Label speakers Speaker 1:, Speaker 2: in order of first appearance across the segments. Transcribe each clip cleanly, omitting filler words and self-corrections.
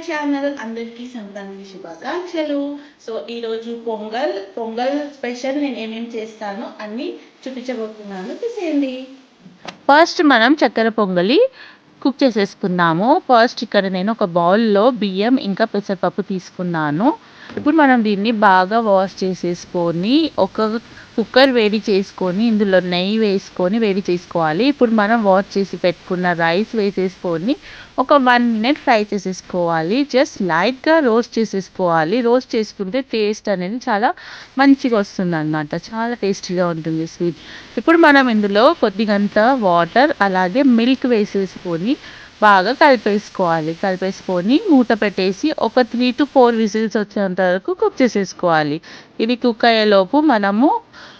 Speaker 1: Channel. అందరికీ సంక్రాంతి శుభాకాంక్షలు. So ఈరోజు పొంగల్ స్పెషల్ నేను ఏమేమి చేస్తానో అన్నీ చూపించబోతున్నాను, చూసేయండి. ఫస్ట్ మనం చక్కెర పొంగలి కుక్ చేసేసుకుందాము. ఫస్ట్ ఇక్కడ నేను ఒక బౌల్లో బియ్యం ఇంకా పెసరపప్పు తీసుకున్నాను. ఇప్పుడు మనం దీన్ని బాగా వాష్ చేసేసుకొని ఒక కుక్కర్ వేడి చేసుకొని ఇందులో నెయ్యి వేసుకొని వేడి చేసుకోవాలి. ఇప్పుడు మనం వాష్ చేసి పెట్టుకున్న రైస్ వేసేసుకొని ఒక 1 minute ఫ్రై చేసేసుకోవాలి. జస్ట్ లైట్గా రోస్ట్ చేసేసుకోవాలి. రోస్ట్ చేసుకుంటే టేస్ట్ అనేది చాలా మంచిగా వస్తుంది అన్నమాట. చాలా టేస్టీగా ఉంటుంది స్వీట్. ఇప్పుడు మనం ఇందులో కొద్దిగంత వాటర్ అలాగే మిల్క్ వేసేసుకొని బాగా కలిపేసుకొని మూత పెట్టేసి ఒక 3 to 4 విజిల్స్ వచ్చేంత వరకు కుక్ చేసేసుకోవాలి. ఇది కుక్ అయ్యేలోపు మనము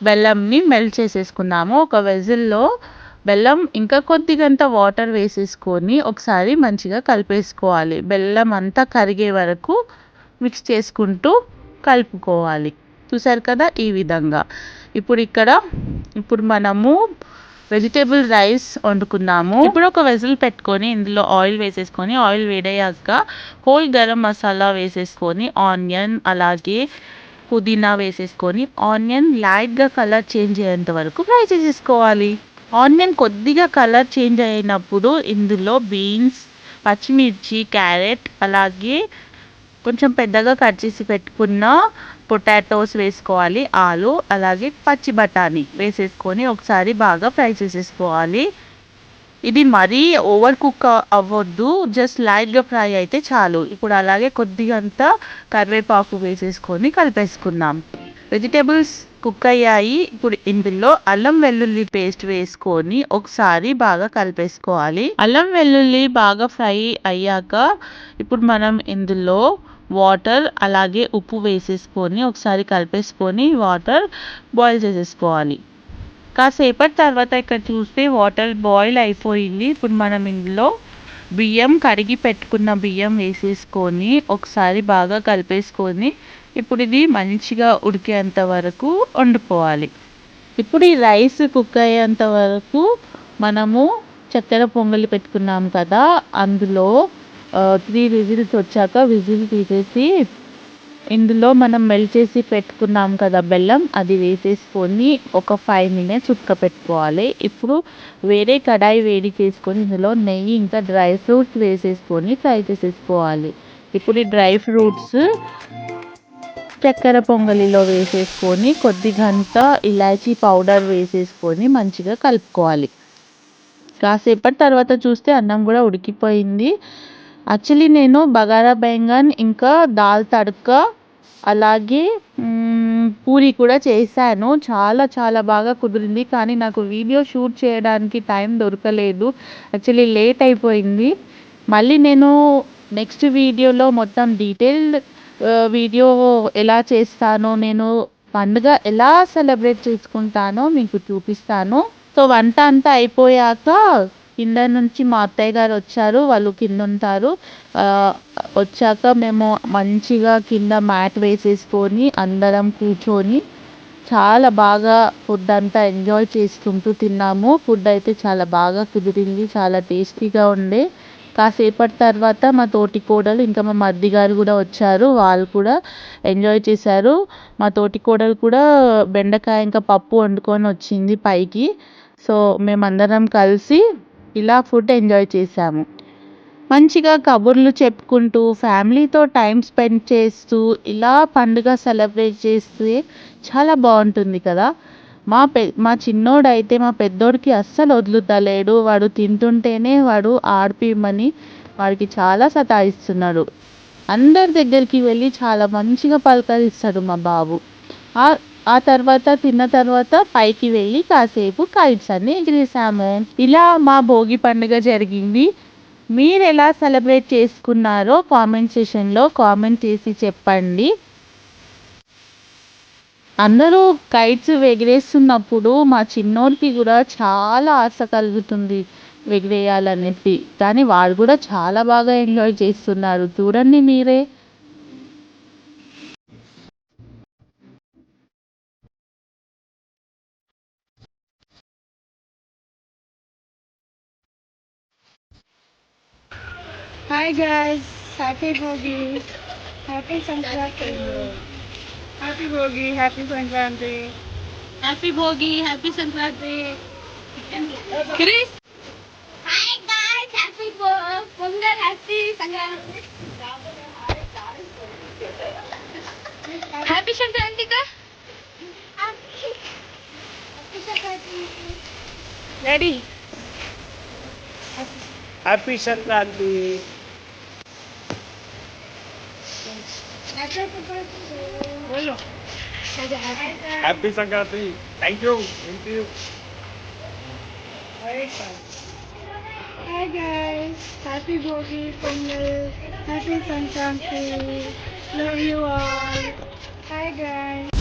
Speaker 1: బెల్లంని మెల్ట్ చేసేసుకున్నాము. ఒక వెజిల్లో బెల్లం ఇంకా కొద్దిగంత వాటర్ వేసేసుకొని ఒకసారి మంచిగా కలిపేసుకోవాలి. బెల్లం అంతా కరిగే వరకు మిక్స్ చేసుకుంటూ కలుపుకోవాలి. చూసారు కదా, ఈ విధంగా. ఇప్పుడు మనము వెజిటేబుల్ రైస్ వండుకున్నాము. ఇప్పుడు ఒక వెజిల్ పెట్టుకొని ఇందులో ఆయిల్ వేసేసుకొని ఆయిల్ వేడయ్యాక హోల్ గరం మసాలా వేసేసుకొని ఆనియన్ అలాగే పుదీనా వేసేసుకొని ఆనియన్ లైట్గా కలర్ చేంజ్ అయ్యేంత వరకు ఫ్రై చేసేసుకోవాలి. ఆనియన్ కొద్దిగా కలర్ చేంజ్ అయినప్పుడు ఇందులో బీన్స్, పచ్చిమిర్చి, క్యారెట్ అలాగే కొంచెం పెద్దగా కట్ చేసి పెట్టుకున్న పొటాటోస్ వేసుకోవాలి. ఆలు అలాగే పచ్చి బఠానీ వేసేసుకొని ఒకసారి బాగా ఫ్రై చేసేసుకోవాలి. ఇది మరీ ఓవర్ కుక్ అవ్వద్దు, జస్ట్ లైట్గా ఫ్రై అయితే చాలు. ఇప్పుడు అలాగే కొద్దిగంత కరివేపాకు వేసేసుకొని కలిపేసుకుందాం. వెజిటేబుల్స్ కుక్ అయ్యాయి. ఇప్పుడు ఇందులో అల్లం వెల్లుల్లి పేస్ట్ వేసుకొని ఒకసారి బాగా కలిపేసుకోవాలి. అల్లం వెల్లుల్లి బాగా ఫ్రై అయ్యాక ఇప్పుడు మనం ఇందులో వాటర్ అలాగే ఉప్పు వేసేసుకొని ఒకసారి కలిపేసుకొని వాటర్ బాయిల్ చేసేసుకోవాలి. కాసేపటి తర్వాత ఇక్కడ చూస్తే వాటర్ బాయిల్ అయిపోయింది. ఇప్పుడు మనం ఇందులో కడిగి పెట్టుకున్న బియ్యం వేసేసుకొని ఒకసారి బాగా కలిపేసుకొని ఇప్పుడు ఇది మంచిగా ఉడికేంత వరకు వండుకోవాలి. ఇప్పుడు ఈ రైస్ కుక్ అయ్యేంత వరకు మనము చక్కెర పొంగలి పెట్టుకున్నాం కదా, అందులో 3 విజిల్స్ వచ్చాక విజిల్ తీసేసి ఇందులో మనం మెల్ట్ చేసి పెట్టుకున్నాం కదా బెల్లం, అది వేసేసుకొని ఒక 5 minutes ఉడకపెట్టుకోవాలి. ఇప్పుడు వేరే కడాయి వేడి చేసుకొని ఇందులో నెయ్యి ఇంకా డ్రై ఫ్రూట్స్ వేసేసుకొని ఫ్రై చేసేసుకోవాలి. ఇప్పుడు ఈ డ్రై ఫ్రూట్స్ చక్కెర పొంగలిలో వేసేసుకొని కొద్దిగంత ఇలాచీ పౌడర్ వేసేసుకొని మంచిగా కలుపుకోవాలి. కాసేపటి తర్వాత చూస్తే అన్నం కూడా ఉడికిపోయింది. యాక్చువల్లీ నేను బగారా బెంగన్ ఇంకా దాల్ తడక అలాగే పూరి కూడా చేశాను. చాలా చాలా బాగా కుదిరింది. కానీ నాకు వీడియో షూట్ చేయడానికి టైం దొరకలేదు. యాక్చువల్లీ లేట్ అయిపోయింది. మళ్ళీ నేను నెక్స్ట్ వీడియోలో మొత్తం డీటెయిల్డ్ వీడియో ఎలా చేస్తానో, నేను పండుగ ఎలా సెలబ్రేట్ చేసుకుంటానో మీకు చూపిస్తాను. సో వంట అంతా అయిపోయాక కింద నుంచి మా అత్తయ్య గారు వచ్చారు. వాళ్ళు కింద ఉంటారు. వచ్చాక మేము మంచిగా కింద మ్యాట్ వేసేసుకొని అందరం కూర్చొని చాలా బాగా ఫుడ్ అంతా ఎంజాయ్ చేసుకుంటూ తిన్నాము. ఫుడ్ అయితే చాలా బాగా కుదిరింది. చాలా టేస్టీగా ఉండే. కాసేపటి తర్వాత మా తోటి కోడలు ఇంకా మా మరిది గారు కూడా వచ్చారు. వాళ్ళు కూడా ఎంజాయ్ చేశారు. మా తోటి కోడలు కూడా బెండకాయ ఇంకా పప్పు వండుకొని వచ్చింది పైకి. సో మేమందరం కలిసి ఇలా ఫుడ్ ఎంజాయ్ చేసాము. మంచిగా కబుర్లు చెప్పుకుంటూ ఫ్యామిలీతో టైం స్పెండ్ చేస్తూ ఇలా పండుగ సెలబ్రేట్ చేస్తే చాలా బాగుంటుంది కదా. మా చిన్నోడైతే మా పెద్దోడికి అస్సలు వదులుతలేడు. వాడు తింటుంటేనే వాడు ఆడిపిమ్మని వాడికి చాలా సతాయిస్తున్నాడు. అందరి దగ్గరికి వెళ్ళి చాలా మంచిగా పలకరిస్తాడు మా బాబు. ఆ తర్వాత తిన్న తర్వాత పైకి వెళ్ళి కాసేపు కైట్స్ అన్ని ఎగిరేసాము. ఇలా మా భోగి పండుగ జరిగింది. మీరు ఎలా సెలబ్రేట్ చేసుకున్నారో కామెంట్ సెషన్లో కామెంట్ చేసి చెప్పండి. అందరూ కైట్స్ ఎగిరేస్తున్నప్పుడు మా చిన్నోడికి కూడా చాలా ఆశ కలుగుతుంది ఎగిరేయాలనేసి. కానీ వాడు కూడా చాలా బాగా ఎంజాయ్ చేస్తున్నారు. చూడండి మీరే. Hi guys,
Speaker 2: happy Bhogi, happy Sankranti, happy Bhogi, happy Sankranti, happy Bhogi, happy Sankranti. Chris hi guys, happy Pongal, happy Sankranti, happy Sankranti కా happy Sankranti. Ready.
Speaker 3: Happy Sankranti.
Speaker 2: बोलो
Speaker 3: happy Sankranti. Thank you.
Speaker 2: Hi guys, happy Bhogi, Pongal, happy Sankranti, love you all. Hi guys.